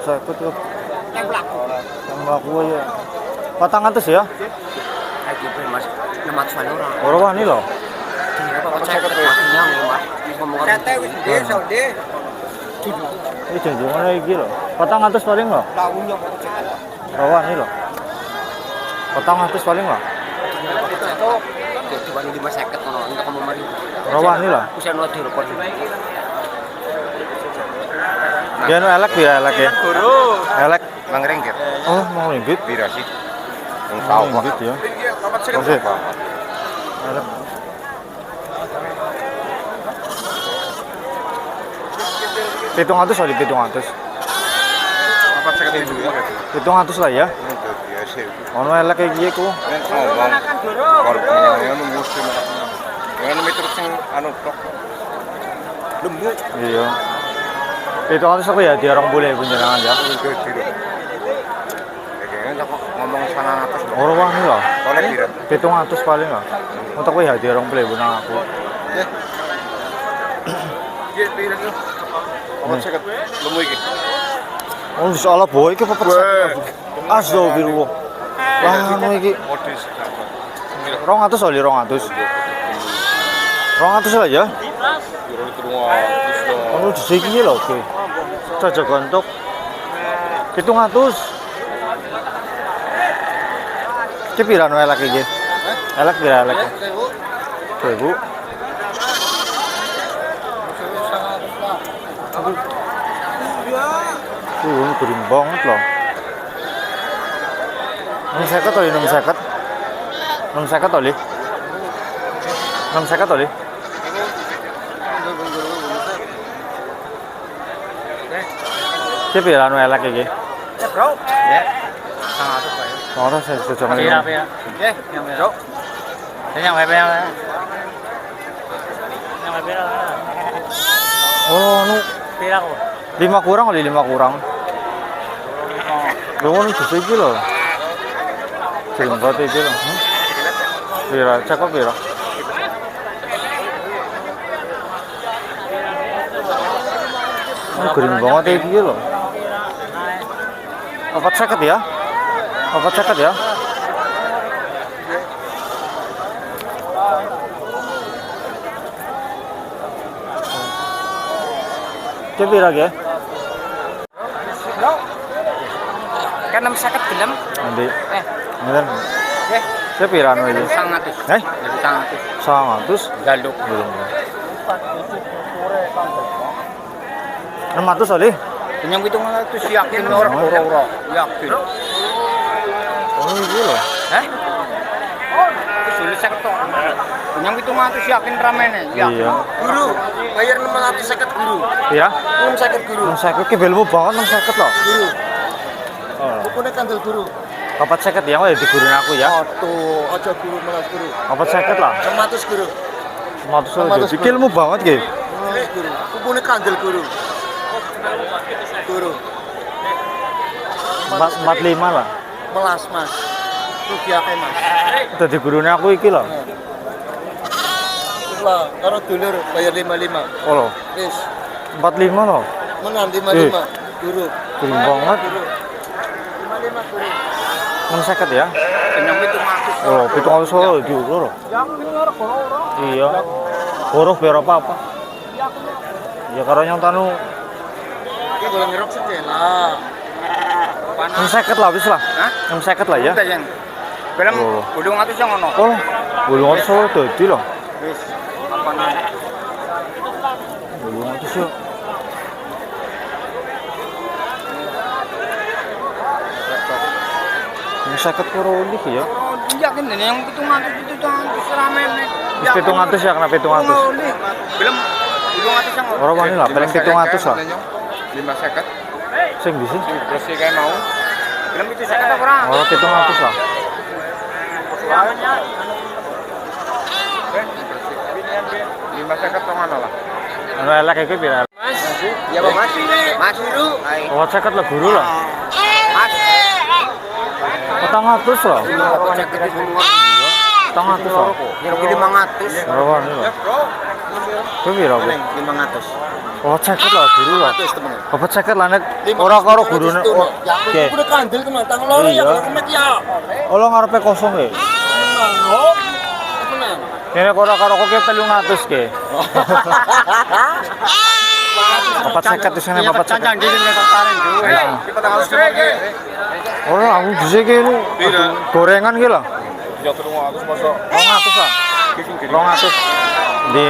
450 tuh. Yang mlaku ya. 400 ya? Lagi Mas, 600 orang. Ora wani lho. Ini janjungan iki lho. 400 paling lho. Ora wani lho. 400 paling lho. Jadi wani 550 ngono, untuk kamu mari. Ora wani lho. Usia no direkod. Ya no elek ya elek ya. Guru. Elek Mangrenggir. oh mau ringgit Pira sih? mau ringgit ya. Oke. Elek. Pitung atus lah, pitung atus. Apa sekali dulu ya? Pitung atus lah ya. Ono elek kayak gini ku. Kalau punya nunggu sih. Yang meter sing anu tok. Lembu. Iya. Pitung atus aku ya, dia orang boleh penjenengan ya. Kayaknya ngomong sana atas. Orang wah nih lah. Oleh pira? Pitung atus paling lah. Untuk ya dia orang boleh benang aku. Iya, pira tuh? Apa seket lembu iki? Oh, insyaallah boy iki papat sak. Astagfirullah. Wah, ngono iki. Modis. 200 oli 200. 200 lah ya. Oh, di sini lho, oke. Caca gontok. 700. Ki pira no elek iki? Elek pira elek? 1000. Ini kering banget loh. 650 oli 650. 650 oli. 650 oli. Ki pira no elek iki? Ya, Bro. Ya. Sangat apa ya? Ora saya cocok. Pira pira. Nggih, yang Bro. Yang pira. Yang pira. Oh, nu Pira kok. 5 kurang oli 5 kurang. Doon bisa iki lho. Jenggot iki lho. Pira, cakep pira. Kering banget iki lho. Apa ceket ya? Apa ceket ya? Kepira ge? Kan 650 gelem. Nanti. Ngeten. Nggih. Kepira anu iki? 100. Eh? Jadi 100. 100 Galuk. belum. 600 oli. Penyang itu yakin ora. Yakin. Oh iki lho. Hah? Sulit sektor. Penyang itu yakin ramene. Iya. Guru, bayar 650 guru. Pira? 650 guru. 650 ki belmu banget 650 loh. Guru. Oh. Pokoknya kandel guru. 450 ya, ya diguruin aku ya. Tuh, aja guru malah guru. 450 lah. 600 guru. 500 iki ilmu banget ki. Guru. Pokoknya kandel guru. Guru. 45 lah. Melas, Mas. Rugi akeh, Mas. Dadi gurune aku iki lho. Lah, karo dulur bayar 55. Oh lho, Wis, 45 loh. menang 55. Guru. Kering banget. 55 guru. 650 ya. Penyang itu masuk. Oh, 700 solo iki lho. Iya. Huruf biar apa-apa. Ya karo yang tanu Iki golong ngerok sih lah. 650 lah wis lah. Hah? 650 lah ya. Udah yang. Film Oh. ulung atuh sing ngono. Oh, bulungan solo dadi lho. Wis. Apaan? Bulungan itu sih. Sakit korolik ya. Yakin dene yang 700 ramene. Wis 700 ya kena 700. Film ulung atuh sing ngono. Ora wani lah, paling 700 lah. 550. Sing di sini. Terus kayak mau. Film itu 50 apa ora? Oh, 700 lah. Lima sekat mana lah? Anu elek iki pira? Mas, iya Pak Mas. Mas itu. Oh, sakit lah guru lah. Mas. 400 lah. 400 lah. Ini 500. Rawan ini lah. Kepira Bu? 500. Oh, ceket lah guru lah. 500 temen. Apa ceket lah nek ora karo gurune. Oke. Udah kandel teman, tang loro ya kemek ya. Oh, lo ngarepe kosong ya? Oh. Tenan. Kene ora karo kok 300 ke. Apa ceket di sana apa ceket? Canjang dene tertarik dulu. Di 400 Oh, aku bisa ke lu. Gorengan ki lah. Ya 300 masa. 200 lah. 200. Di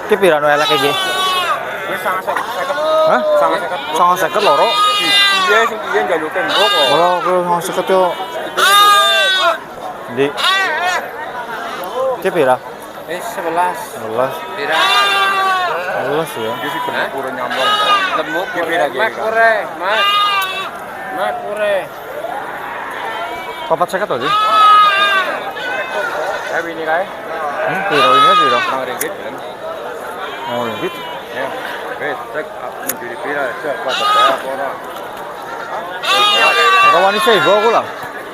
ki pira no elek iki? Wis sangat. Hah? Sangat. 50 loro. Iya sing piye njaluk tembok kok. Ora ke 50 yo. Di ki pira? 11. 11. Pira? 11 ya. Dia sih kepura nyambung. Tembok pira gitu. Mak kure, Mas. Mak kure. Papat ceket tadi. Ini kae. Pira ini pira? Ringgit kan. Oh, ringgit. Ya. Wes, cek menjadi pira cek pada berapa orang. Ora wani sebo aku lah.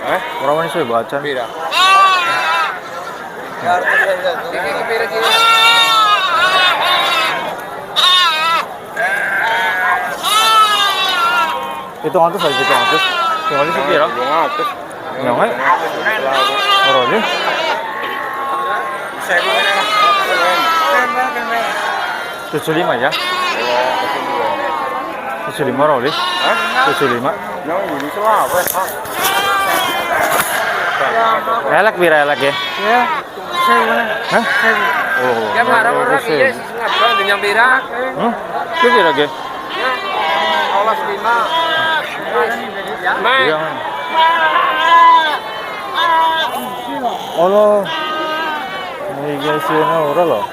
Hah? Ora wani sebo acan. Pira? Iki pira iki? Itu ngantus aja itu ngantus. Yang ini sih pira? 200. Yang ini? Ora ini? Sewu ini. 75 ya? 75 ora ini? Hah? 75. Yang ini selawe. Elek pira elek ya? Ya. Sewu. Hah? Oh. Ya marah orang iya sih ngabang dengan pira. Ki pira ge? Alas 5. Mas. Iya. Oh. Ini guys, ini ora loh.